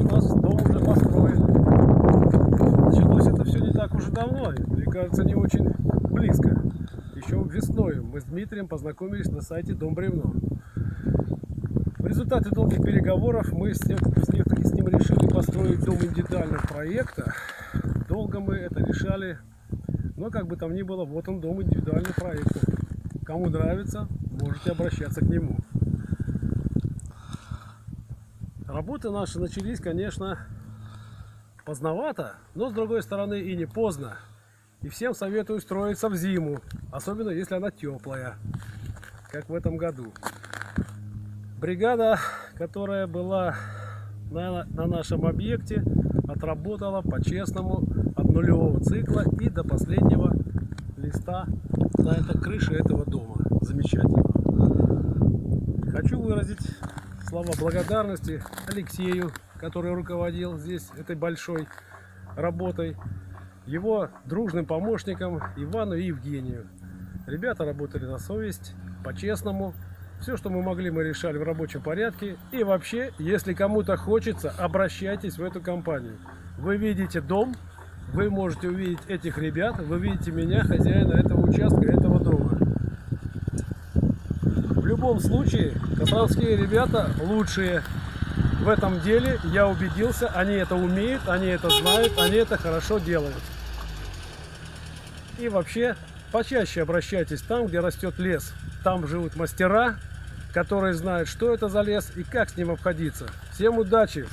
нас дом уже построен. Началось это все не так уж и давно, и кажется, не очень близко. Еще весной мы с Дмитрием познакомились на сайте Дом Бревно. В результате долгих переговоров мы с ним решили построить дом индивидуального проекта. Долго мы это решали, но как бы там ни было, вот он, дом индивидуального проекта. Кому нравится, можете обращаться к нему. Работы наши начались, конечно, поздновато, но с другой стороны и не поздно. И всем советую строиться в зиму, особенно если она теплая, как в этом году. Бригада, которая была на нашем объекте, отработала по-честному от нулевого цикла и до последнего листа на этой крыше этого дома. Замечательно. Хочу выразить слова благодарности Алексею, который руководил здесь этой большой работой, его дружным помощникам Ивану и Евгению. Ребята работали на совесть, по-честному. Все, что мы могли, мы решали в рабочем порядке. И вообще, если кому-то хочется, обращайтесь в эту компанию. Вы видите дом, вы можете увидеть этих ребят, вы видите меня, хозяина этого участка, этого дома. В любом случае, костромские ребята лучшие в этом деле. Я убедился, они это умеют, они это знают, они это хорошо делают. И вообще, почаще обращайтесь там, где растет лес. Там живут мастера, которые знают, что это за лес и как с ним обходиться. Всем удачи!